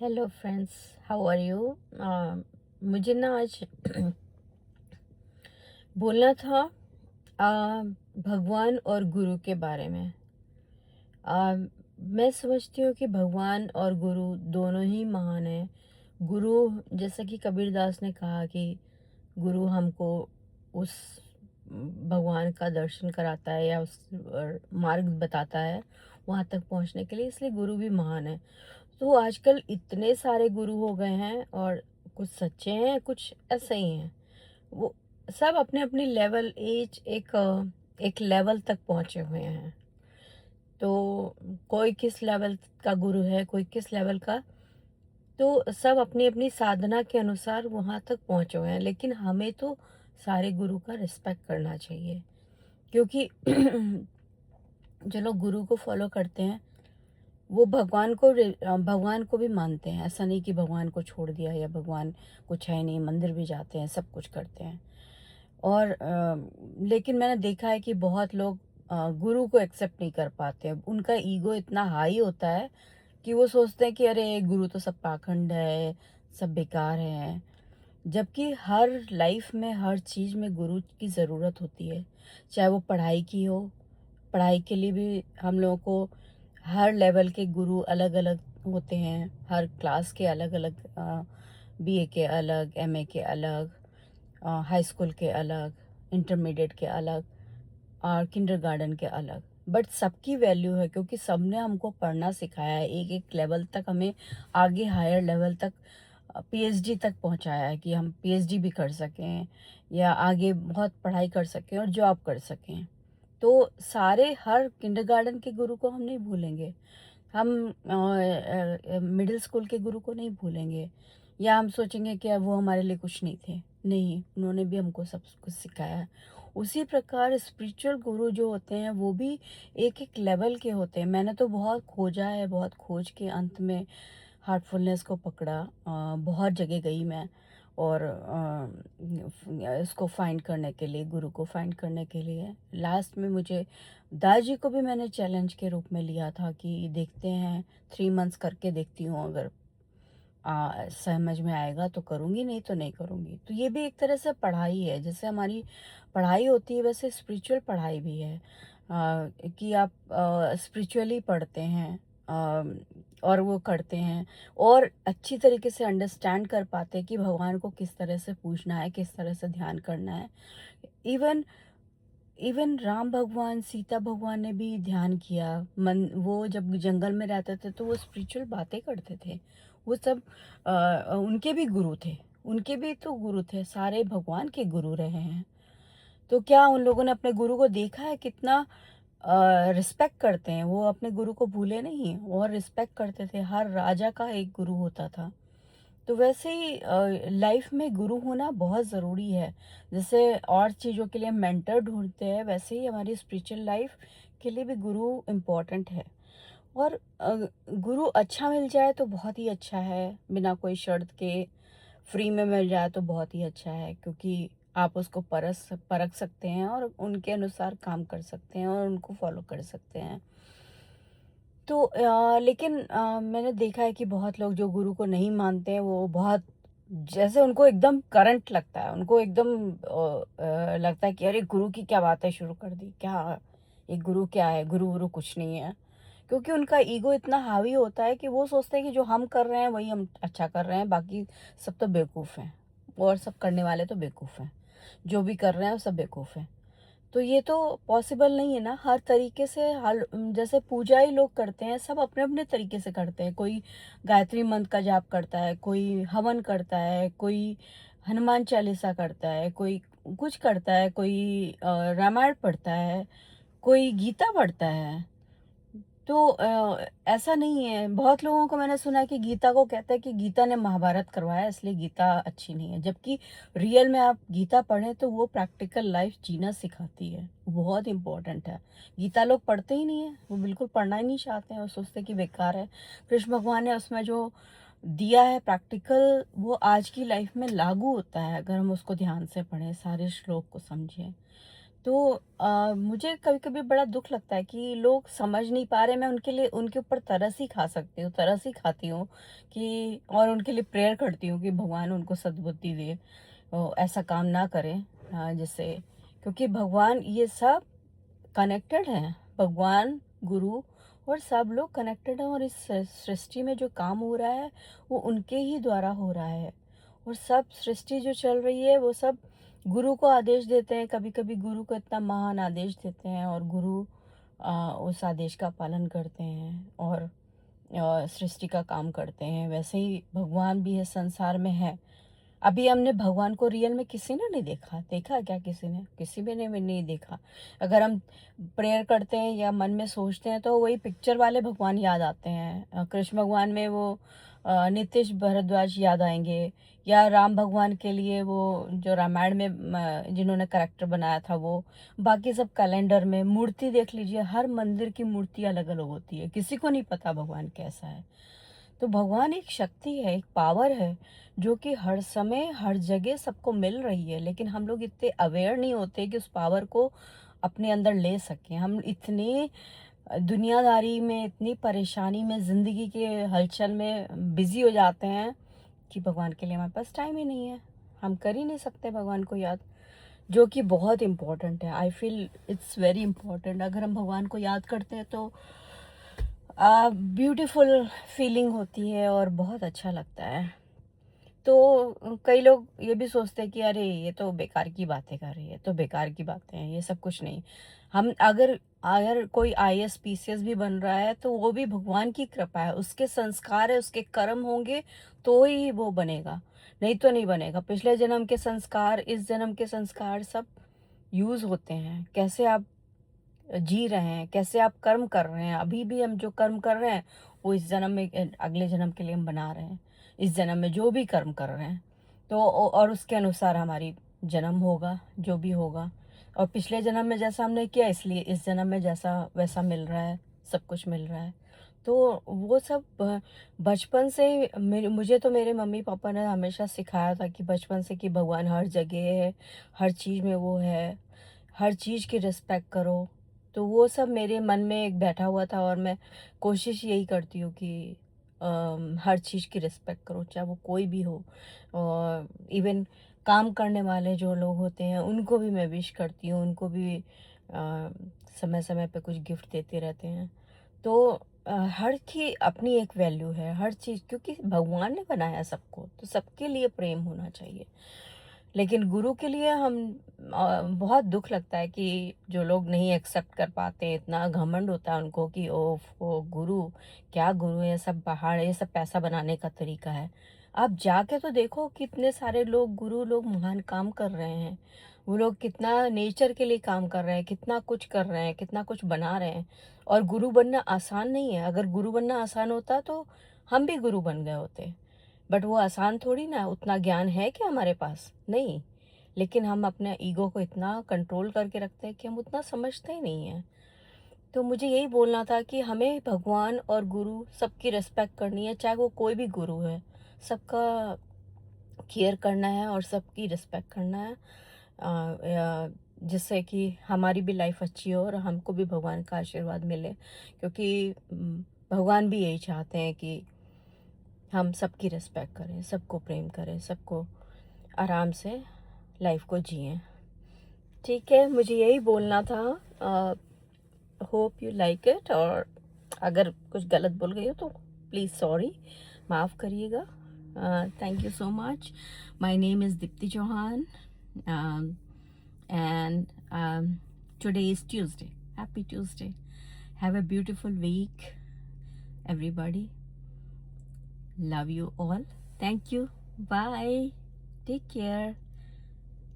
Hello friends, how are you. मुझे ना आज बोलना था भगवान और गुरु के बारे में। अ, मैं समझती हूँ कि भगवान और गुरु दोनों ही महान हैं। गुरु, जैसा कि कबीरदास ने कहा कि गुरु हमको उस भगवान का दर्शन कराता है या उस मार्ग बताता है वहाँ तक पहुँचने के लिए, इसलिए गुरु भी महान है। तो आजकल इतने सारे गुरु हो गए हैं, और कुछ सच्चे हैं, कुछ ऐसे ही हैं। वो सब अपने अपनी लेवल एज एक लेवल तक पहुंचे हुए हैं। तो कोई किस लेवल का गुरु है, कोई किस लेवल का। तो सब अपनी अपनी साधना के अनुसार वहां तक पहुंचे हुए हैं, लेकिन हमें तो सारे गुरु का रिस्पेक्ट करना चाहिए। क्योंकि जो लोग गुरु को फॉलो करते हैं वो भगवान को भी मानते हैं। ऐसा नहीं कि भगवान को छोड़ दिया या भगवान कुछ है नहीं, मंदिर भी जाते हैं, सब कुछ करते हैं। और लेकिन मैंने देखा है कि बहुत लोग गुरु को एक्सेप्ट नहीं कर पाते हैं। उनका ईगो इतना हाई होता है कि वो सोचते हैं कि अरे गुरु तो सब पाखंड है, सब बेकार है। जबकि हर लाइफ में हर चीज़ में गुरु की ज़रूरत होती है। चाहे वो पढ़ाई की हो, पढ़ाई के लिए भी हम लोगों को हर लेवल के गुरु अलग अलग होते हैं। हर क्लास के अलग अलग, बीए के अलग, एमए के अलग, हाई स्कूल के अलग, इंटरमीडिएट के अलग और किंडरगार्टन के अलग। बट सबकी वैल्यू है, क्योंकि सबने हमको पढ़ना सिखाया है। एक एक लेवल तक हमें आगे हायर लेवल तक, पीएचडी तक पहुंचाया है कि हम पीएचडी भी कर सकें या आगे बहुत पढ़ाई कर सकें और जॉब कर सकें। तो सारे हर किंडरगार्टन के गुरु को हम नहीं भूलेंगे। हम मिडिल स्कूल के गुरु को नहीं भूलेंगे, या हम सोचेंगे कि वो हमारे लिए कुछ नहीं थे। नहीं, उन्होंने भी हमको सब कुछ सिखाया है। उसी प्रकार स्पिरिचुअल गुरु जो होते हैं वो भी एक एक लेवल के होते हैं। मैंने तो बहुत खोजा है, बहुत खोज के अंत में हार्टफुलनेस को पकड़ा। बहुत जगह गई मैं, और इसको फाइंड करने के लिए, गुरु को फाइंड करने के लिए लास्ट में मुझे दादाजी को भी मैंने चैलेंज के रूप में लिया था कि देखते हैं, 3 मंथ्स करके देखती हूँ। अगर समझ में आएगा तो करूँगी, नहीं तो नहीं करूँगी। तो ये भी एक तरह से पढ़ाई है। जैसे हमारी पढ़ाई होती है, वैसे स्पिरिचुअल पढ़ाई भी है। कि आप स्पिरिचुअली पढ़ते हैं, और वो करते हैं, और अच्छी तरीके से अंडरस्टैंड कर पाते हैं कि भगवान को किस तरह से पूजना है, किस तरह से ध्यान करना है। इवन इवन राम भगवान, सीता भगवान ने भी ध्यान किया। मन वो जब जंगल में रहते थे तो वो स्पिरिचुअल बातें करते थे। वो सब उनके भी गुरु थे। उनके भी तो गुरु थे, सारे भगवान के गुरु रहे हैं। तो क्या उन लोगों ने अपने गुरु को देखा है कितना रिस्पेक्ट करते हैं। वो अपने गुरु को भूले नहीं और रिस्पेक्ट करते थे। हर राजा का एक गुरु होता था। तो वैसे ही लाइफ में गुरु होना बहुत ज़रूरी है। जैसे और चीज़ों के लिए हम मेंटर ढूंढते हैं, वैसे ही हमारी स्पिरिचुअल लाइफ के लिए भी गुरु इम्पोर्टेंट है। और गुरु अच्छा मिल जाए तो बहुत ही अच्छा है, बिना कोई शर्त के फ्री में मिल जाए तो बहुत ही अच्छा है। क्योंकि आप उसको परख सकते हैं और उनके अनुसार काम कर सकते हैं और उनको फॉलो कर सकते हैं। तो लेकिन मैंने देखा है कि बहुत लोग जो गुरु को नहीं मानते हैं वो बहुत, जैसे उनको एकदम करंट लगता है, उनको एकदम लगता है कि अरे गुरु की क्या बातें शुरू कर दी, क्या ये गुरु क्या है, गुरु वुरु कुछ नहीं है। क्योंकि उनका ईगो इतना हावी होता है कि वो सोचते हैं कि जो हम कर रहे हैं वही हम अच्छा कर रहे हैं, बाकी सब तो बेवकूफ़ हैं, और सब करने वाले तो बेवकूफ़ हैं, जो भी कर रहे हैं वो सब बेवकूफ़ हैं। तो ये तो पॉसिबल नहीं है ना। हर तरीके से हर जैसे पूजा ही लोग करते हैं, सब अपने अपने तरीके से करते हैं। कोई गायत्री मंत्र का जाप करता है, कोई हवन करता है, कोई हनुमान चालीसा करता है, कोई कुछ करता है, कोई रामायण पढ़ता है, कोई गीता पढ़ता है। तो ऐसा नहीं है। बहुत लोगों को मैंने सुना है कि गीता को कहते हैं कि गीता ने महाभारत करवाया, इसलिए गीता अच्छी नहीं है। जबकि रियल में आप गीता पढ़ें तो वो प्रैक्टिकल लाइफ जीना सिखाती है, वो बहुत इंपॉर्टेंट है। गीता लोग पढ़ते ही नहीं है, वो बिल्कुल पढ़ना ही नहीं चाहते हैं, वो सोचते हैं कि बेकार है। कृष्ण भगवान ने उसमें जो दिया है प्रैक्टिकल, वो आज की लाइफ में लागू होता है अगर हम उसको ध्यान से पढ़ें, सारे श्लोक को समझें। तो मुझे कभी-कभी बड़ा दुःख लगता है कि लोग समझ नहीं पा रहे। मैं उनके लिए उनके ऊपर तरस ही खा सकती हूँ, तरस ही खाती हूँ कि और उनके लिए प्रेयर करती हूँ कि भगवान उनको सद्बुद्धि दे, ऐसा काम ना करें, जिससे, क्योंकि भगवान ये सब कनेक्टेड हैं। भगवान, गुरु और सब लोग कनेक्टेड हैं, और इस सृष्टि में जो काम हो रहा है वो उनके ही द्वारा हो रहा है। और सब सृष्टि जो चल रही है वो सब गुरु को आदेश देते हैं। कभी कभी गुरु को इतना महान आदेश देते हैं और गुरु उस आदेश का पालन करते हैं और सृष्टि का काम करते हैं। वैसे ही भगवान भी इस संसार में है। अभी हमने भगवान को रियल में किसी ने नहीं देखा। देखा है क्या किसी ने? किसी भी ने भी नहीं देखा। अगर हम प्रेयर करते हैं या मन में सोचते हैं तो वही पिक्चर वाले भगवान याद आते हैं। कृष्ण भगवान में वो नीतीश भारद्वाज याद आएंगे, या राम भगवान के लिए वो जो रामायण में जिन्होंने करेक्टर बनाया था वो। बाकी सब कैलेंडर में मूर्ति देख लीजिए, हर मंदिर की मूर्ति अलग अलग होती है, किसी को नहीं पता भगवान कैसा है। तो भगवान एक शक्ति है, एक पावर है जो कि हर समय हर जगह सबको मिल रही है, लेकिन हम लोग इतने अवेयर नहीं होते कि उस पावर को अपने अंदर ले सकें। हम इतने दुनियादारी में, इतनी परेशानी में, ज़िंदगी के हलचल में बिज़ी हो जाते हैं कि भगवान के लिए हमारे पास टाइम ही नहीं है। हम कर ही नहीं सकते भगवान को याद, जो कि बहुत इम्पोर्टेंट है। I feel it's very important. अगर हम भगवान को याद करते हैं तो ब्यूटीफुल फीलिंग होती है और बहुत अच्छा लगता है। तो कई लोग ये भी सोचते हैं कि अरे ये तो बेकार की बातें कर रही है, तो बेकार की बातें हैं, ये सब कुछ नहीं। हम अगर अगर कोई आईएएस पीसीएस भी बन रहा है तो वो भी भगवान की कृपा है, उसके संस्कार है, उसके कर्म होंगे तो ही वो बनेगा, नहीं तो नहीं बनेगा। पिछले जन्म के संस्कार, इस जन्म के संस्कार सब यूज होते हैं। कैसे आप जी रहे हैं, कैसे आप कर्म कर रहे हैं। अभी भी हम जो कर्म कर रहे हैं वो इस जन्म में, अगले जन्म के लिए हम बना रहे हैं। इस जन्म में जो भी कर्म कर रहे हैं तो और उसके अनुसार हमारी जन्म होगा, जो भी होगा। और पिछले जन्म में जैसा हमने किया इसलिए इस जन्म में जैसा वैसा मिल रहा है, सब कुछ मिल रहा है। तो वो सब बचपन से मुझे तो मेरे मम्मी पापा ने हमेशा सिखाया था कि बचपन से कि भगवान हर जगह है, हर चीज़ में वो है, हर चीज़ की रिस्पेक्ट करो। तो वो सब मेरे मन में एक बैठा हुआ था और मैं कोशिश यही करती हूँ कि हर चीज़ की रिस्पेक्ट करो, चाहे वो कोई भी हो। और इवन काम करने वाले जो लोग होते हैं उनको भी मैं विश करती हूँ, उनको भी समय समय पे कुछ गिफ्ट देते रहते हैं। तो हर की अपनी एक वैल्यू है, हर चीज़, क्योंकि भगवान ने बनाया सबको तो सबके लिए प्रेम होना चाहिए। लेकिन गुरु के लिए हम बहुत दुख लगता है कि जो लोग नहीं एक्सेप्ट कर पाते, इतना घमंड होता है उनको कि ओ गुरु, क्या गुरु है, ये सब पहाड़, ये सब पैसा बनाने का तरीका है। आप जाके तो देखो कितने सारे लोग, गुरु लोग महान काम कर रहे हैं। वो लोग कितना नेचर के लिए काम कर रहे हैं, कितना कुछ कर रहे हैं, कितना कुछ बना रहे हैं। और गुरु बनना आसान नहीं है। अगर गुरु बनना आसान होता तो हम भी गुरु बन गए होते। बट वो आसान थोड़ी ना, उतना ज्ञान है क्या हमारे पास? नहीं। लेकिन हम अपने ईगो को इतना कंट्रोल करके रखते हैं कि हम उतना समझते ही नहीं हैं। तो मुझे यही बोलना था कि हमें भगवान और गुरु सबकी रिस्पेक्ट करनी है, चाहे वो कोई भी गुरु है। सबका केयर करना है और सबकी रिस्पेक्ट करना है, जिससे कि हमारी भी लाइफ अच्छी हो और हमको भी भगवान का आशीर्वाद मिले। क्योंकि भगवान भी यही चाहते हैं कि हम सबकी रिस्पेक्ट करें, सबको प्रेम करें, सबको आराम से लाइफ को जिएं। ठीक है, मुझे यही बोलना था। Hope you like it. और अगर कुछ गलत बोल गई हो तो प्लीज़ सॉरी, माफ़ करिएगा। Thank you so much. My name is Deepti Chauhan, and today is Tuesday. Happy Tuesday. Have a beautiful week, everybody. Love you all. Thank you. Bye. Take care.